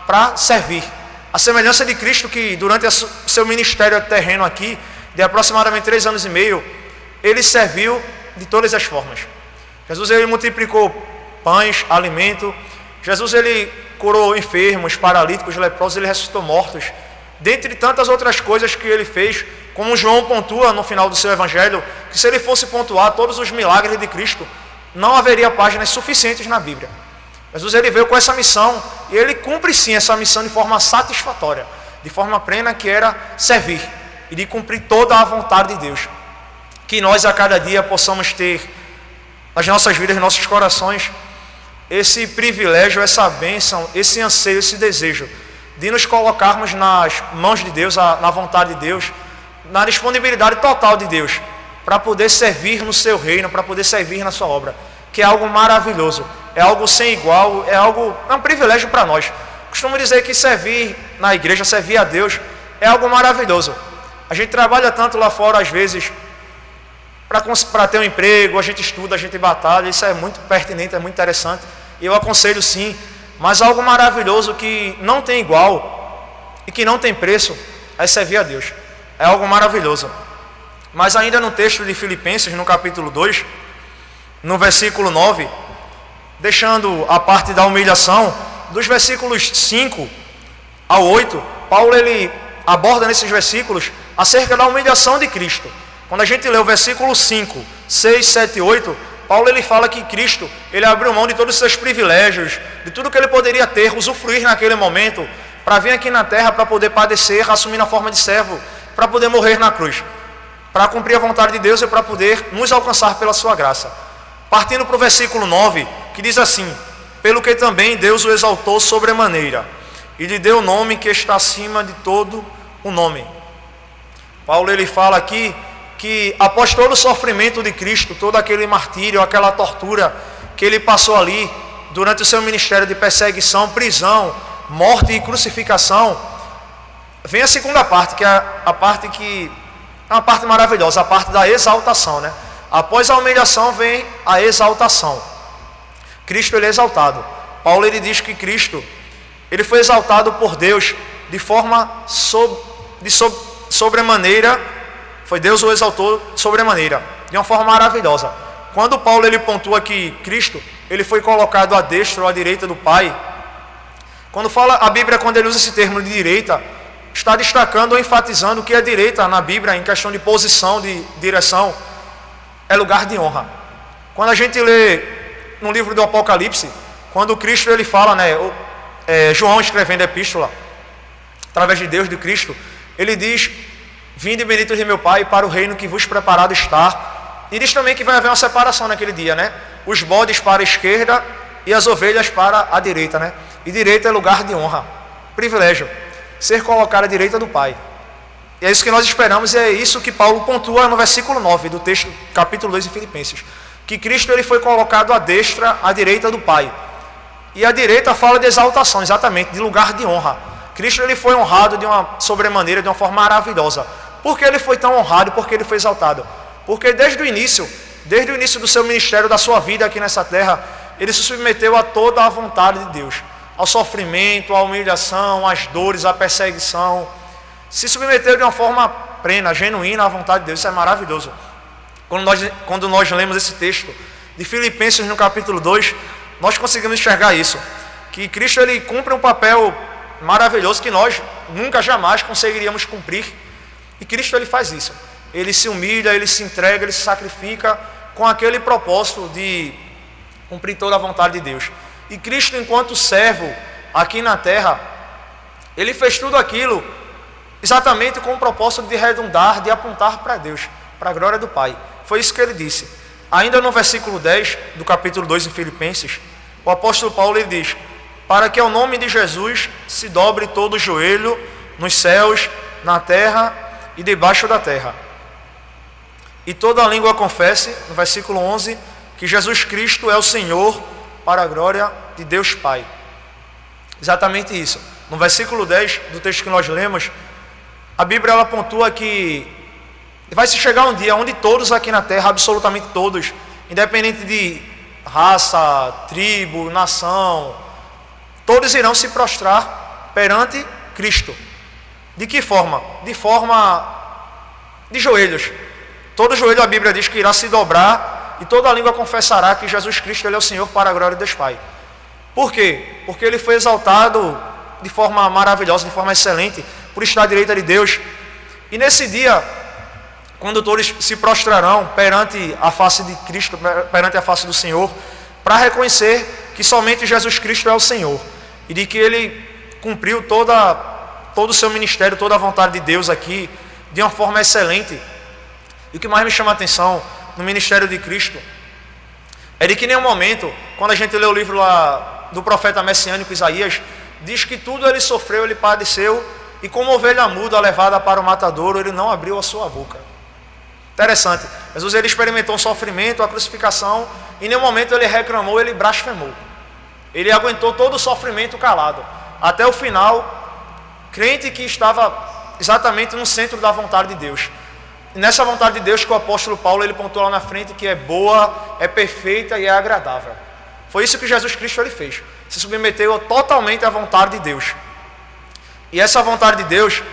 para servir. A semelhança de Cristo, que durante seu ministério terreno aqui, de aproximadamente 3 anos e meio, ele serviu de todas as formas. Jesus, ele multiplicou pães, alimento. Jesus, ele curou enfermos, paralíticos, leprosos, ele ressuscitou mortos. Dentre tantas outras coisas que ele fez, como João pontua no final do seu evangelho, que se ele fosse pontuar todos os milagres de Cristo, não haveria páginas suficientes na Bíblia. Jesus, ele veio com essa missão e ele cumpre sim essa missão de forma satisfatória, de forma plena, que era servir e de cumprir toda a vontade de Deus. Que nós a cada dia possamos ter nas nossas vidas, nos nossos corações, esse privilégio, essa bênção, esse anseio, esse desejo de nos colocarmos nas mãos de Deus, na vontade de Deus, na disponibilidade total de Deus, para poder servir no seu reino, para poder servir na sua obra, que é algo maravilhoso, é algo sem igual, é um privilégio para nós. Costumo dizer que servir na igreja, servir a Deus, é algo maravilhoso. A gente trabalha tanto lá fora, às vezes, para ter um emprego, a gente estuda, a gente batalha, isso é muito pertinente, é muito interessante, e eu aconselho sim, mas algo maravilhoso que não tem igual e que não tem preço é servir a Deus. É algo maravilhoso. Mas ainda no texto de Filipenses, no capítulo 2, no versículo 9, deixando a parte da humilhação, dos versículos 5 ao 8, Paulo ele aborda nesses versículos acerca da humilhação de Cristo. Quando a gente lê o versículo 5, 6, 7 e 8, Paulo ele fala que Cristo ele abriu mão de todos os seus privilégios, de tudo que ele poderia ter, usufruir naquele momento, para vir aqui na terra, para poder padecer, assumindo a forma de servo, para poder morrer na cruz, para cumprir a vontade de Deus e para poder nos alcançar pela sua graça. Partindo para o versículo 9, que diz assim: pelo que também Deus o exaltou sobremaneira, e lhe deu o nome que está acima de todo o nome. Paulo ele fala aqui que após todo o sofrimento de Cristo, todo aquele martírio, aquela tortura que ele passou ali, durante o seu ministério de perseguição, prisão, morte e crucificação, vem a segunda parte, que é a parte que é uma parte maravilhosa, a parte da exaltação, né? Após a humilhação vem a exaltação. Cristo ele é exaltado. Paulo ele diz que Cristo ele foi exaltado por Deus de forma sobremaneira. Foi Deus o exaltou sobremaneira, de uma forma maravilhosa. Quando Paulo ele pontua que Cristo ele foi colocado à destra ou à direita do Pai, quando fala a Bíblia, quando ele usa esse termo de direita, está destacando ou enfatizando que a direita na Bíblia, em questão de posição, de direção, é lugar de honra. Quando a gente lê no livro do Apocalipse, quando Cristo ele fala, né, João escrevendo a epístola, através de Deus, de Cristo, ele diz: vinde benditos de meu Pai para o reino que vos preparado está. E diz também que vai haver uma separação naquele dia, né? Os bodes para a esquerda e as ovelhas para a direita, né? E direita é lugar de honra, privilégio, ser colocado à direita do Pai. E é isso que nós esperamos, e é isso que Paulo pontua no versículo 9 do texto, capítulo 2 de Filipenses, que Cristo ele foi colocado à destra, à direita do Pai. E a direita fala de exaltação, exatamente, de lugar de honra. Cristo ele foi honrado de uma sobremaneira, de uma forma maravilhosa. Por que ele foi tão honrado? Por que ele foi exaltado? Porque desde o início do seu ministério, da sua vida aqui nessa terra, ele se submeteu a toda a vontade de Deus, ao sofrimento, à humilhação, às dores, à perseguição. Se submeteu de uma forma plena, genuína à vontade de Deus. Isso é maravilhoso. Quando nós lemos esse texto de Filipenses no capítulo 2, nós conseguimos enxergar isso, que Cristo ele cumpre um papel maravilhoso que nós nunca jamais conseguiríamos cumprir. E Cristo ele faz isso. Ele se humilha, ele se entrega, ele se sacrifica com aquele propósito de cumprir toda a vontade de Deus. E Cristo, enquanto servo aqui na terra, ele fez tudo aquilo exatamente com o propósito de redundar, de apontar para Deus, para a glória do Pai. Foi isso que ele disse. Ainda no versículo 10 do capítulo 2 de Filipenses, o apóstolo Paulo ele diz: para que ao nome de Jesus se dobre todo o joelho nos céus, na terra e debaixo da terra, e toda a língua confesse, no versículo 11, que Jesus Cristo é o Senhor, para a glória de Deus Pai. Exatamente isso. No versículo 10 do texto que nós lemos, a Bíblia ela pontua que vai se chegar um dia onde todos aqui na terra, absolutamente todos, independente de raça, tribo, nação, todos irão se prostrar perante Cristo. De que forma? De forma de joelhos. Todo joelho, a Bíblia diz que irá se dobrar e toda a língua confessará que Jesus Cristo ele é o Senhor, para a glória de Deus Pai. Por quê? Porque ele foi exaltado de forma maravilhosa, de forma excelente, por estar à direita de Deus. E nesse dia, quando todos se prostrarão perante a face de Cristo, perante a face do Senhor, para reconhecer que somente Jesus Cristo é o Senhor, e de que ele cumpriu todo o seu ministério, toda a vontade de Deus aqui, de uma forma excelente. E o que mais me chama a atenção no ministério de Cristo é de que em nenhum momento, quando a gente lê o livro lá do profeta messiânico Isaías, diz que tudo ele sofreu, ele padeceu, e como ovelha muda levada para o matadouro, ele não abriu a sua boca. Interessante. Jesus ele experimentou um sofrimento, a crucificação, e em nenhum momento ele reclamou, ele blasfemou. Ele aguentou todo o sofrimento calado, até o final, crente que estava exatamente no centro da vontade de Deus. E nessa vontade de Deus que o apóstolo Paulo ele pontuou lá na frente, que é boa, é perfeita e é agradável. Foi isso que Jesus Cristo ele fez. Se submeteu totalmente à vontade de Deus. E essa vontade de Deus,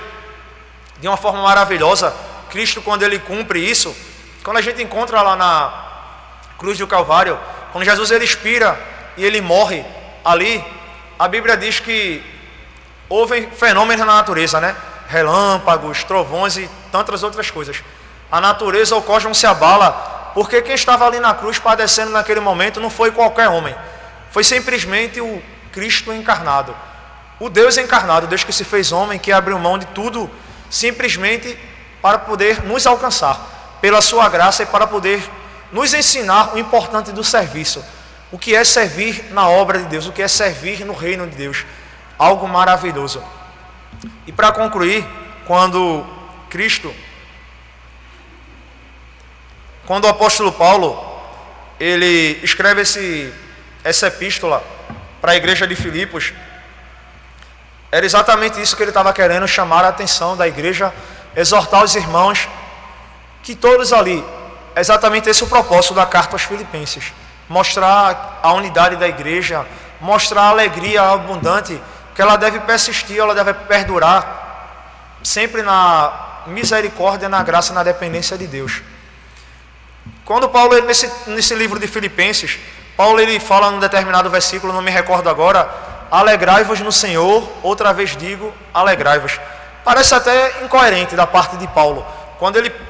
de uma forma maravilhosa, Cristo, quando ele cumpre isso, quando a gente encontra lá na cruz do Calvário, quando Jesus ele expira e ele morre ali, a Bíblia diz que houve fenômenos na natureza, né? Relâmpagos, trovões e tantas outras coisas. A natureza, o cosmos se abala, porque quem estava ali na cruz padecendo naquele momento não foi qualquer homem, foi simplesmente o Cristo encarnado, o Deus encarnado, o Deus que se fez homem, que abriu mão de tudo simplesmente para poder nos alcançar pela sua graça e para poder nos ensinar o importante do serviço, o que é servir na obra de Deus, o que é servir no reino de Deus, algo maravilhoso. E para concluir, quando o apóstolo Paulo, ele escreve essa epístola para a igreja de Filipos, era exatamente isso que ele estava querendo chamar a atenção da igreja, exortar os irmãos, que todos ali, é exatamente esse o propósito da carta aos Filipenses, mostrar a unidade da igreja, mostrar a alegria abundante, que ela deve persistir, ela deve perdurar, sempre na misericórdia, na graça, na dependência de Deus. Quando Paulo, nesse livro de Filipenses, Paulo ele fala num determinado versículo, não me recordo agora, alegrai-vos no Senhor, outra vez digo, alegrai-vos. Parece até incoerente da parte de Paulo.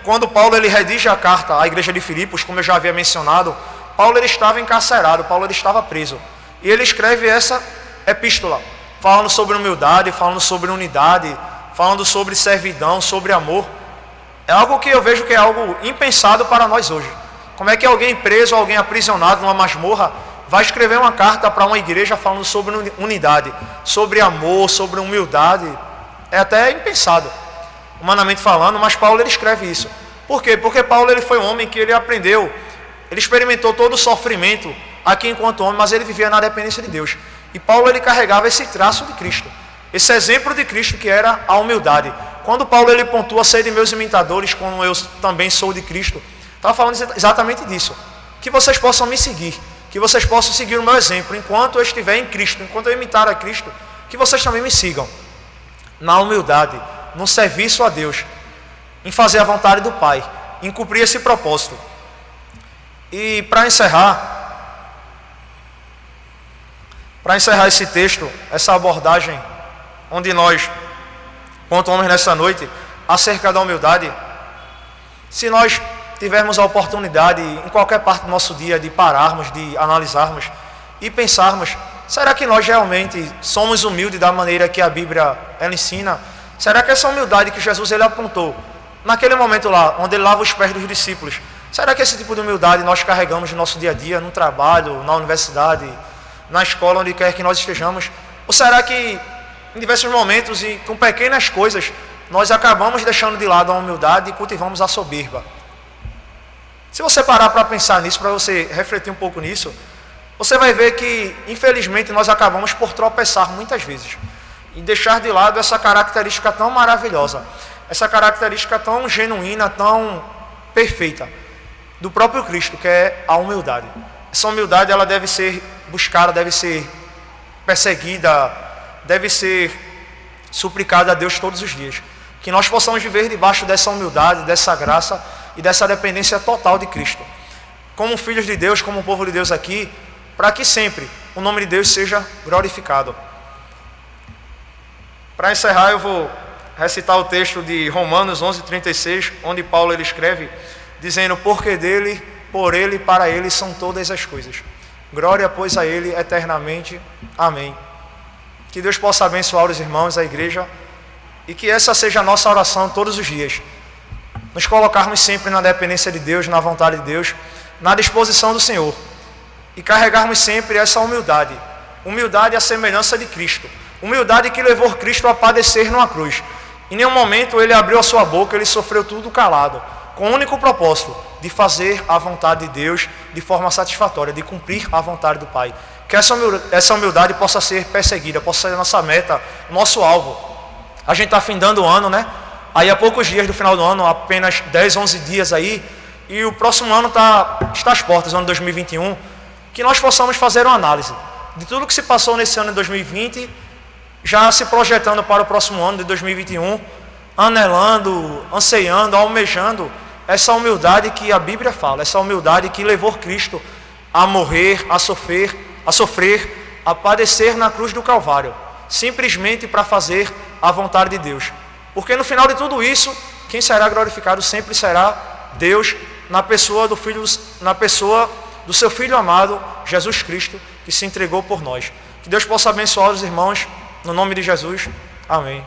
Quando Paulo ele redige a carta à igreja de Filipos, como eu já havia mencionado, Paulo ele estava encarcerado, Paulo ele estava preso. E ele escreve essa epístola, falando sobre humildade, falando sobre unidade, falando sobre servidão, sobre amor. É algo que eu vejo que é algo impensado para nós hoje. Como é que alguém preso, alguém aprisionado numa masmorra, vai escrever uma carta para uma igreja falando sobre unidade, sobre amor, sobre humildade? É até impensado, humanamente falando, mas Paulo ele escreve isso. Por quê? Porque Paulo ele foi um homem que ele aprendeu, ele experimentou todo o sofrimento aqui enquanto homem, mas ele vivia na dependência de Deus. E Paulo ele carregava esse traço de Cristo, esse exemplo de Cristo que era a humildade. Quando Paulo ele pontua ser de meus imitadores, como eu também sou de Cristo, estava falando exatamente disso, que vocês possam me seguir, que vocês possam seguir o meu exemplo, enquanto eu estiver em Cristo, enquanto eu imitar a Cristo, que vocês também me sigam, na humildade, no serviço a Deus, em fazer a vontade do Pai, em cumprir esse propósito. E para encerrar esse texto, essa abordagem, onde nós pontuamos nessa noite, acerca da humildade, se nós tivermos a oportunidade, em qualquer parte do nosso dia, de pararmos, de analisarmos e pensarmos, será que nós realmente somos humildes da maneira que a Bíblia ela ensina? Será que essa humildade que Jesus ele apontou, naquele momento lá, onde ele lava os pés dos discípulos, será que esse tipo de humildade nós carregamos no nosso dia a dia, no trabalho, na universidade, na escola, onde quer que nós estejamos? Ou será que em diversos momentos e com pequenas coisas, nós acabamos deixando de lado a humildade e cultivamos a soberba? Se você parar para pensar nisso, para você refletir um pouco nisso, você vai ver que, infelizmente, nós acabamos por tropeçar muitas vezes e deixar de lado essa característica tão maravilhosa, essa característica tão genuína, tão perfeita do próprio Cristo, que é a humildade. Essa humildade ela deve ser buscada, deve ser perseguida, deve ser suplicada a Deus todos os dias. Que nós possamos viver debaixo dessa humildade, dessa graça e dessa dependência total de Cristo, como filhos de Deus, como povo de Deus aqui, para que sempre o nome de Deus seja glorificado. Para encerrar, eu vou recitar o texto de Romanos 11:36, onde Paulo ele escreve, dizendo, porque dele, por ele e para ele são todas as coisas. Glória, pois, a ele eternamente. Amém. Que Deus possa abençoar os irmãos, a igreja, e que essa seja a nossa oração todos os dias. Nos colocarmos sempre na dependência de Deus, na vontade de Deus, na disposição do Senhor. E carregarmos sempre essa humildade. Humildade à semelhança de Cristo. Humildade que levou Cristo a padecer numa cruz. Em nenhum momento ele abriu a sua boca, ele sofreu tudo calado, com o único propósito de fazer a vontade de Deus de forma satisfatória, de cumprir a vontade do Pai. Que essa humildade possa ser perseguida, possa ser a nossa meta, nosso alvo. A gente está findando o ano, né? Aí há poucos dias do final do ano, apenas 10, 11 dias aí, e o próximo ano está às portas, ano 2021, que nós possamos fazer uma análise de tudo que se passou nesse ano de 2020, já se projetando para o próximo ano de 2021, anelando, anseiando, almejando essa humildade que a Bíblia fala, essa humildade que levou Cristo a morrer, a sofrer, a padecer na cruz do Calvário, simplesmente para fazer a vontade de Deus. Porque no final de tudo isso, quem será glorificado sempre será Deus, na pessoa do seu Filho amado, Jesus Cristo, que se entregou por nós. Que Deus possa abençoar os irmãos, no nome de Jesus. Amém.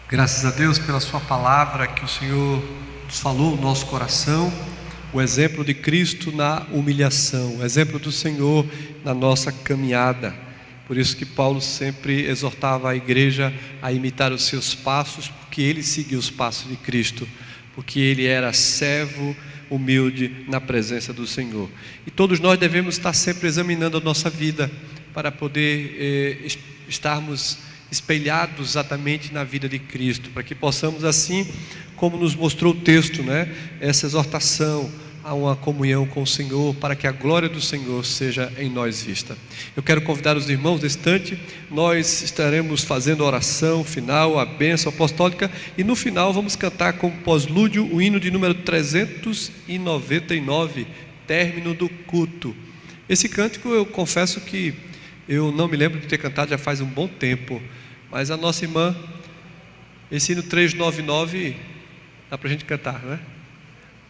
Graças a Deus pela sua palavra que o Senhor nos falou no nosso coração, o exemplo de Cristo na humilhação, o exemplo do Senhor na nossa caminhada. Por isso que Paulo sempre exortava a igreja a imitar os seus passos, porque ele seguiu os passos de Cristo, porque ele era servo humilde na presença do Senhor. E todos nós devemos estar sempre examinando a nossa vida para poder estarmos espelhados exatamente na vida de Cristo, para que possamos assim, como nos mostrou o texto, essa exortação a uma comunhão com o Senhor, para que a glória do Senhor seja em nós vista. Eu quero convidar os irmãos nesse instante, nós estaremos fazendo a oração final, a bênção apostólica, e no final vamos cantar como pós-lúdio o hino de número 399, término do culto. Esse cântico eu confesso que eu não me lembro de ter cantado já faz um bom tempo, mas a nossa irmã, esse hino 399, dá para a gente cantar, né?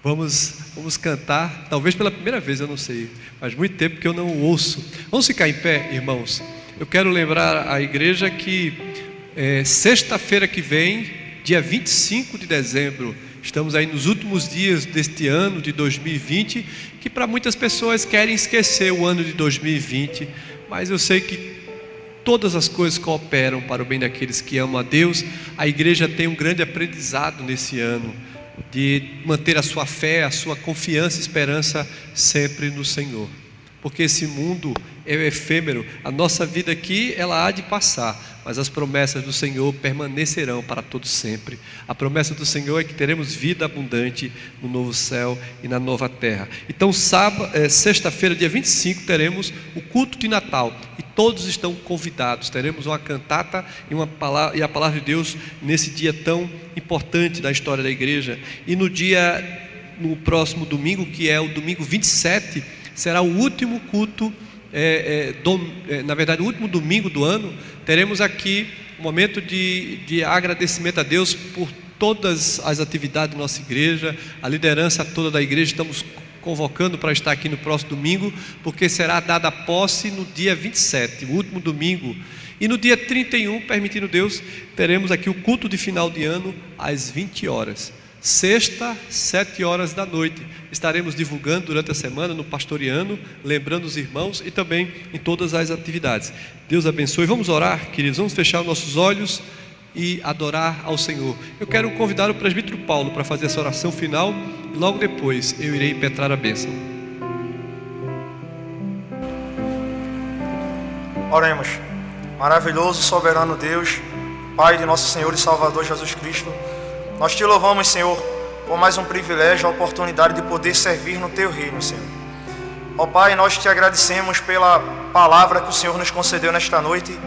Vamos cantar, talvez pela primeira vez, eu não sei, faz muito tempo que eu não o ouço. Vamos ficar em pé, irmãos. Eu quero lembrar a igreja que sexta-feira que vem, dia 25 de dezembro, estamos aí nos últimos dias deste ano de 2020, que para muitas pessoas querem esquecer o ano de 2020, mas eu sei que todas as coisas cooperam para o bem daqueles que amam a Deus. A igreja tem um grande aprendizado nesse ano, de manter a sua fé, a sua confiança e esperança sempre no Senhor. Porque esse mundo é efêmero, a nossa vida aqui ela há de passar, mas as promessas do Senhor permanecerão para todo sempre. A promessa do Senhor é que teremos vida abundante no novo céu e na nova terra. Então sexta-feira, dia 25, teremos o culto de Natal, e todos estão convidados. Teremos uma cantata e a palavra de Deus nesse dia tão importante da história da igreja. E no próximo domingo, que é o domingo 27, será o último culto, na verdade o último domingo do ano. Teremos aqui um momento de agradecimento a Deus por todas as atividades da nossa igreja, a liderança toda da igreja. Estamos convocando para estar aqui no próximo domingo, porque será dada posse no dia 27, o último domingo. E no dia 31, permitindo Deus, teremos aqui o culto de final de ano às 20 horas. Sexta, 7 horas da noite, estaremos divulgando durante a semana no Pastoreando, lembrando os irmãos e também em todas as atividades. Deus abençoe. Vamos orar, queridos, vamos fechar os nossos olhos e adorar ao Senhor. Eu quero convidar o presbítero Paulo para fazer essa oração final, e logo depois eu irei impetrar a bênção. Oremos. Maravilhoso, soberano Deus, Pai de nosso Senhor e Salvador Jesus Cristo, nós te louvamos, Senhor, por mais um privilégio, a oportunidade de poder servir no teu reino, Senhor. Ó Pai, nós te agradecemos pela palavra que o Senhor nos concedeu nesta noite,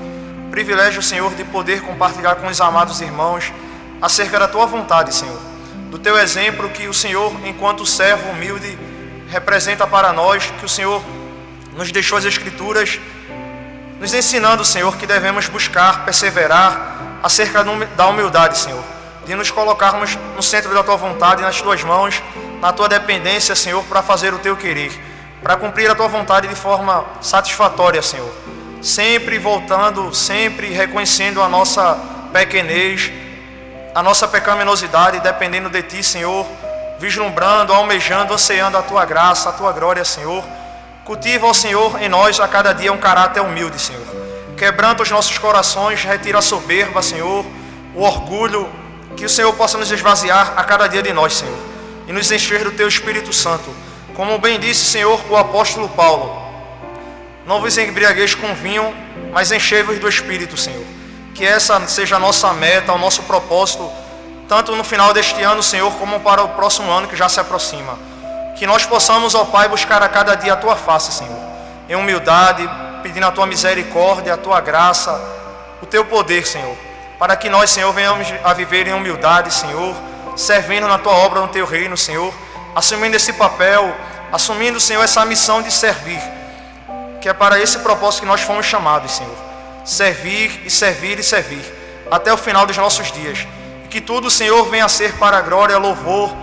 privilégio, Senhor, de poder compartilhar com os amados irmãos acerca da tua vontade, Senhor, do teu exemplo que o Senhor, enquanto servo humilde, representa para nós, que o Senhor nos deixou as Escrituras, nos ensinando, Senhor, que devemos buscar, perseverar acerca da humildade, Senhor, de nos colocarmos no centro da tua vontade, nas tuas mãos, na tua dependência, Senhor, para fazer o teu querer, para cumprir a tua vontade de forma satisfatória, Senhor, sempre voltando, sempre reconhecendo a nossa pequenez, a nossa pecaminosidade, dependendo de ti, Senhor, vislumbrando, almejando, ansiando a tua graça, a tua glória, Senhor. Cultiva, ó Senhor, em nós a cada dia um caráter humilde, Senhor. Quebranta os nossos corações, retira a soberba, Senhor, o orgulho, que o Senhor possa nos esvaziar a cada dia de nós, Senhor, e nos encher do teu Espírito Santo. Como bem disse, Senhor, o apóstolo Paulo: não vos embriagueis com vinho, mas enchei-vos do Espírito, Senhor. Que essa seja a nossa meta, o nosso propósito, tanto no final deste ano, Senhor, como para o próximo ano que já se aproxima. Que nós possamos, ó Pai, buscar a cada dia a tua face, Senhor, em humildade, pedindo a tua misericórdia, a tua graça, o Teu poder, Senhor, para que nós, Senhor, venhamos a viver em humildade, Senhor, servindo na Tua obra, no Teu reino, Senhor, assumindo esse papel, assumindo, Senhor, essa missão de servir, que é para esse propósito que nós fomos chamados, Senhor. Servir e servir e servir, até o final dos nossos dias. E que tudo, Senhor, venha a ser para a glória e louvor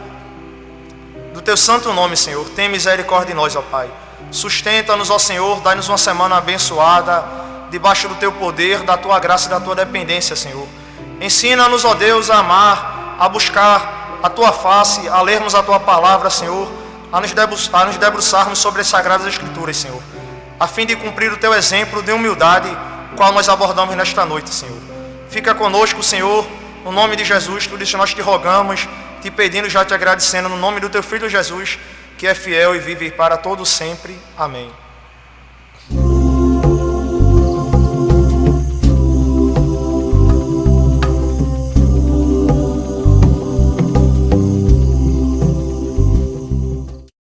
do Teu santo nome, Senhor. Tem misericórdia de nós, ó Pai. Sustenta-nos, ó Senhor, dai-nos uma semana abençoada, debaixo do Teu poder, da Tua graça e da Tua dependência, Senhor. Ensina-nos, ó Deus, a amar, a buscar a Tua face, a lermos a Tua palavra, Senhor, a nos debruçarmos sobre as Sagradas Escrituras, Senhor, a fim de cumprir o Teu exemplo de humildade, qual nós abordamos nesta noite, Senhor. Fica conosco, Senhor, no nome de Jesus, tudo isso nós te rogamos, te pedindo, já te agradecendo, no nome do Teu Filho Jesus, que é fiel e vive para todo sempre. Amém.